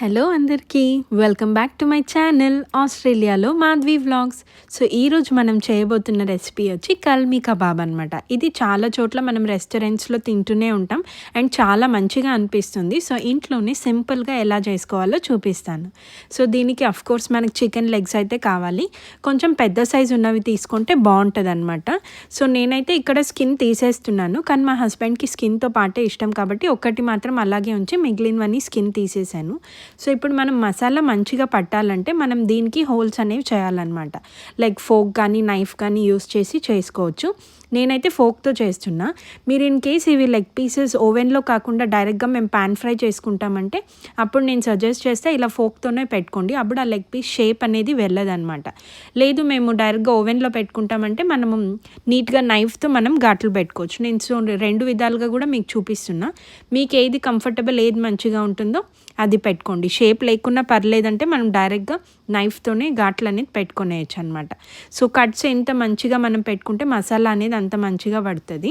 Hello అందరికీ welcome back to my channel ఆస్ట్రేలియాలో Madhavi vlogs. So ఈరోజు మనం చేయబోతున్న రెసిపీ వచ్చి కల్మీ కబాబ్ అనమాట. ఇది చాలా చోట్ల మనం రెస్టారెంట్స్లో తింటూనే ఉంటాం అండ్ చాలా మంచిగా అనిపిస్తుంది. సో ఇంట్లోనే సింపుల్గా ఎలా చేసుకోవాలో చూపిస్తాను. సో దీనికి అఫ్కోర్స్ మనకి చికెన్ లెగ్స్ అయితే కావాలి. కొంచెం పెద్ద సైజు ఉన్నవి తీసుకుంటే బాగుంటుంది అనమాట. సో నేనైతే ఇక్కడ స్కిన్ తీసేస్తున్నాను, కానీ మా హస్బెండ్కి స్కిన్తో పాటే ఇష్టం కాబట్టి ఒక్కటి మాత్రం అలాగే ఉంచి మిగిలినవన్నీ స్కిన్ తీసేసాను. సో ఇప్పుడు మనం మసాలా మంచిగా పట్టాలంటే మనం దీనికి హోల్స్ అనేవి చేయాలన్నమాట. లైక్ ఫోక్ కానీ నైఫ్ కానీ యూస్ చేసి చేసుకోవచ్చు. నేనైతే ఫోక్తో చేస్తున్నా. మీరు ఇన్ కేస్ ఇవి లెగ్ పీసెస్ ఓవెన్లో కాకుండా డైరెక్ట్గా మేము పాన్ ఫ్రై చేసుకుంటామంటే అప్పుడు నేను సజెస్ట్ చేస్తే ఇలా ఫోక్తోనే పెట్టుకోండి, అప్పుడు ఆ లెగ్ పీస్ షేప్ అనేది వెళ్ళదన్నమాట. లేదు మేము డైరెక్ట్గా ఓవెన్లో పెట్టుకుంటామంటే మనము నీట్గా నైఫ్తో మనం ఘాట్లు పెట్టుకోవచ్చు. నేను సో రెండు విధాలుగా కూడా మీకు చూపిస్తున్నా. మీకు ఏది కంఫర్టబుల్, ఏది మంచిగా ఉంటుందో అది పెట్టుకోండి. షేప్ లేకున్నా పర్లేదంటే మనం డైరెక్ట్గా నైఫ్తోనే ఘాట్లు అనేది పెట్టుకునేయచ్చు అనమాట. సో కట్స్ ఎంత మంచిగా మనం పెట్టుకుంటే మసాలా అనేది అంత మంచిగా పడుతుంది.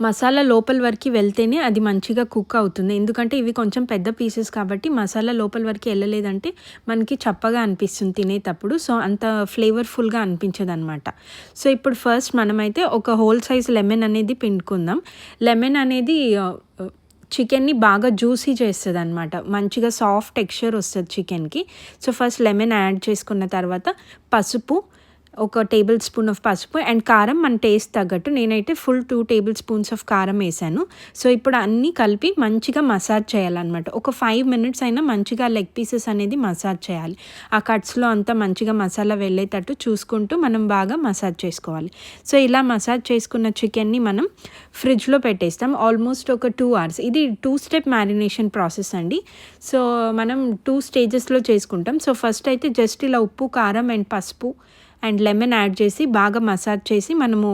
మసాలా లోపల వరకు వెళ్తేనే అది మంచిగా కుక్ అవుతుంది. ఎందుకంటే ఇవి కొంచెం పెద్ద పీసెస్ కాబట్టి మసాలా లోపల వరకు వెళ్ళలేదంటే మనకి చప్పగా అనిపిస్తుంది తినేటప్పుడు. సో అంత ఫ్లేవర్ఫుల్గా అనిపించదు అనమాట. సో ఇప్పుడు ఫస్ట్ మనమైతే ఒక హోల్ సైజ్ లెమన్ అనేది పిండుకుందాం. లెమన్ అనేది చికెన్ని బాగా జ్యూసీ చేస్తుంది అనమాట. మంచిగా సాఫ్ట్ టెక్స్చర్ వస్తుంది చికెన్కి. సో ఫస్ట్ లెమన్ యాడ్ చేసుకున్న తర్వాత పసుపు, ఒక టేబుల్ స్పూన్ ఆఫ్ పసుపు అండ్ కారం మన టేస్ట్ తగ్గట్టు. నేనైతే ఫుల్ 2 టేబుల్ స్పూన్స్ ఆఫ్ కారం వేసాను. సో ఇప్పుడు అన్నీ కలిపి మంచిగా మసాజ్ చేయాలన్నమాట. ఒక 5 మినిట్స్ అయినా మంచిగా లెగ్ పీసెస్ అనేది మసాజ్ చేయాలి. ఆ కట్స్లో అంతా మంచిగా మసాలా వెళ్ళేటట్టు చూసుకుంటూ మనం బాగా మసాజ్ చేసుకోవాలి. సో ఇలా మసాజ్ చేసుకున్న చికెన్ని మనం ఫ్రిడ్జ్లో పెట్టేస్తాం ఆల్మోస్ట్ ఒక 2 hours. ఇది 2 స్టెప్ మ్యారినేషన్ ప్రాసెస్ అండి. సో మనం 2 స్టేజెస్లో చేసుకుంటాం. సో ఫస్ట్ అయితే జస్ట్ ఇలా ఉప్పు, కారం అండ్ పసుపు అండ్ లెమన్ యాడ్ చేసి బాగా మసాజ్ చేసి మనము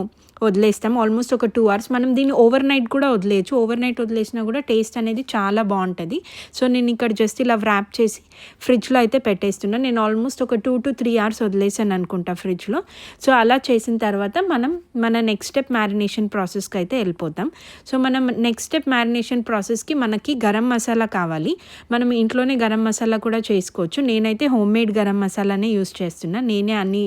వదిలేస్తాం ఆల్మోస్ట్ ఒక 2 hours. మనం దీన్ని ఓవర్ నైట్ కూడా వదిలేయచ్చు. ఓవర్ నైట్ వదిలేసినా కూడా టేస్ట్ అనేది చాలా బాగుంటుంది. సో నేను ఇక్కడ జస్ట్ ఇలా వ్రాప్ చేసి ఫ్రిడ్జ్లో అయితే పెట్టేస్తున్నాను. నేను ఆల్మోస్ట్ ఒక 2 to 3 hours వదిలేసాను అనుకుంటా ఫ్రిడ్జ్లో. సో అలా చేసిన తర్వాత మనం మన నెక్స్ట్ స్టెప్ మ్యారినేషన్ ప్రాసెస్కి అయితే వెళ్ళిపోతాం. సో మనం నెక్స్ట్ స్టెప్ మ్యారినేషన్ ప్రాసెస్కి మనకి గరం మసాలా కావాలి. మనం ఇంట్లోనే గరం మసాలా కూడా చేసుకోవచ్చు. నేనైతే హోమ్ మేడ్ గరం మసాలానే యూస్ చేస్తున్నా. నేనే అన్ని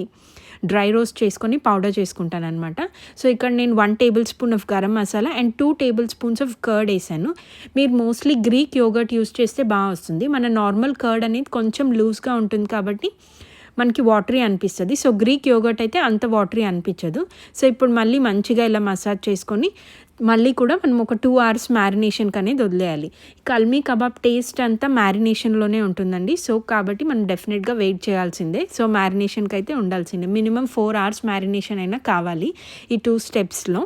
డ్రై రోస్ట్ చేసుకొని పౌడర్ చేసుకుంటాను అనమాట. సో ఇక్కడ నేను 1 table spoon of garam masala and 2 table spoons of curd వేసాను. మీరు మోస్ట్లీ గ్రీక్ యోగర్ట్ యూస్ చేస్తే బాగా వస్తుంది. మన నార్మల్ కర్డ్ అనేది కొంచెం లూజ్గా ఉంటుంది కాబట్టి మనకి వాటరీ అనిపిస్తుంది. సో గ్రీక్ యోగర్ట్ అయితే అంత వాటరీ అనిపించదు. సో ఇప్పుడు మళ్ళీ మంచిగా ఇలా మసాజ్ చేసుకొని మళ్ళీ కూడా మనం ఒక 2 hours మ్యారినేషన్కి అనేది వదిలేయాలి. కల్మీ కబాబ్ టేస్ట్ అంతా మ్యారినేషన్లోనే ఉంటుందండి. సో కాబట్టి మనం డెఫినెట్గా వెయిట్ చేయాల్సిందే. సో మ్యారినేషన్కి అయితే ఉండాల్సిందే. మినిమం 4 hours మ్యారినేషన్ అయినా కావాలి ఈ 2 స్టెప్స్లో.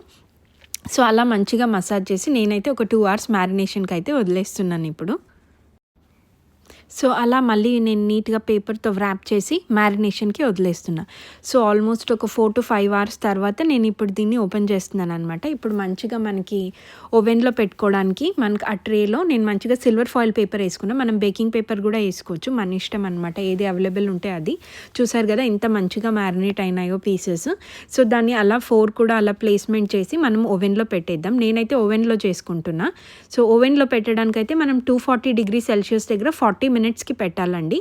సో అలా మంచిగా మసాజ్ చేసి నేనైతే ఒక 2 hours మ్యారినేషన్కి అయితే వదిలేస్తున్నాను ఇప్పుడు. సో అలా మళ్ళీ నేను నీట్గా పేపర్తో వ్రాప్ చేసి మ్యారినేషన్కి వదిలేస్తున్నా. సో ఆల్మోస్ట్ ఒక 4 to 5 hours తర్వాత నేను ఇప్పుడు దీన్ని ఓపెన్ చేస్తున్నాను అనమాట. ఇప్పుడు మంచిగా మనకి ఓవెన్లో పెట్టుకోవడానికి మనకి ఆ ట్రేలో నేను మంచిగా సిల్వర్ ఫాయిల్ పేపర్ వేసుకున్నా. మనం బేకింగ్ పేపర్ కూడా వేసుకోవచ్చు, మన ఇష్టం అనమాట, ఏది అవైలబుల్ ఉంటే అది. చూసారు కదా ఎంత మంచిగా మ్యారినేట్ అయినాయో పీసెస్. సో దాన్ని అలా 4 కూడా అలా ప్లేస్మెంట్ చేసి మనం ఓవెన్లో పెట్టేద్దాం. నేనైతే ఓవెన్లో చేసుకుంటున్నా. సో ఓవెన్లో పెట్టడానికైతే మనం 240 degrees Celsius దగ్గర 40 minutesకి పెట్టాలండి.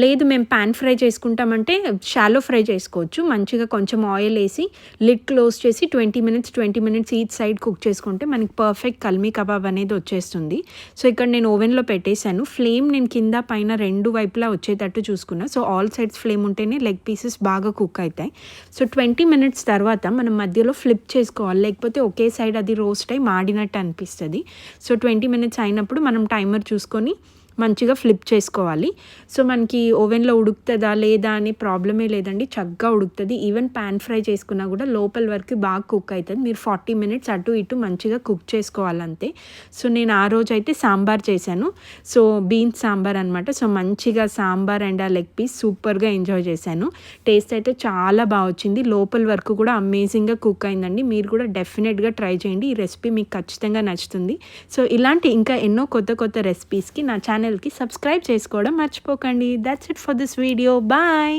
లేదు మేము పాన్ ఫ్రై చేసుకుంటామంటే షాలో ఫ్రై చేసుకోవచ్చు. మంచిగా కొంచెం ఆయిల్ వేసి లిడ్ క్లోజ్ చేసి 20 minutes ఈచ్ సైడ్ కుక్ చేసుకుంటే మనకి పర్ఫెక్ట్ కల్మీ కబాబ్ అనేది వచ్చేస్తుంది. సో ఇక్కడ నేను ఓవెన్లో పెట్టేశాను. ఫ్లేమ్ నేను కింద పైన 2 వైపులా వచ్చేటట్టు చూసుకున్నా. సో ఆల్ సైడ్స్ ఫ్లేమ్ ఉంటేనే లెగ్ పీసెస్ బాగా కుక్ అవుతాయి. సో 20 minutes తర్వాత మనం మధ్యలో ఫ్లిప్ చేసుకోవాలి, లేకపోతే ఒకే సైడ్ అది రోస్ట్ అయి మాడినట్టు అనిపిస్తుంది. సో 20 minutes అయినప్పుడు మనం టైమర్ చూసుకొని మంచిగా ఫ్లిప్ చేసుకోవాలి. సో మనకి ఓవెన్లో ఉడుకుతుందా లేదా అనే ప్రాబ్లమే లేదండి, చక్కగా ఉడుకుతుంది. ఈవెన్ పాన్ ఫ్రై చేసుకున్నా కూడా లోపల వరకు బాగా కుక్ అవుతుంది. మీరు 40 minutes అటు ఇటు మంచిగా కుక్ చేసుకోవాలంతే. సో నేను ఆ రోజు అయితే సాంబార్ చేశాను. సో బీన్స్ సాంబార్ అనమాట. సో మంచిగా సాంబార్ అండ్ ఆ లెగ్ పీస్ సూపర్గా ఎంజాయ్ చేశాను. టేస్ట్ అయితే చాలా బాగా వచ్చింది. లోపల వరకు కూడా అమేజింగ్గా కుక్ అయిందండి. మీరు కూడా డెఫినెట్గా ట్రై చేయండి. ఈ రెసిపీ మీకు ఖచ్చితంగా నచ్చుతుంది. సో ఇలాంటి ఇంకా ఎన్నో కొత్త రెసిపీస్కి నా ఛానల్కి సబ్స్క్రైబ్ చేసుకోవడం మర్చిపోకండి. That's it for this video. Bye.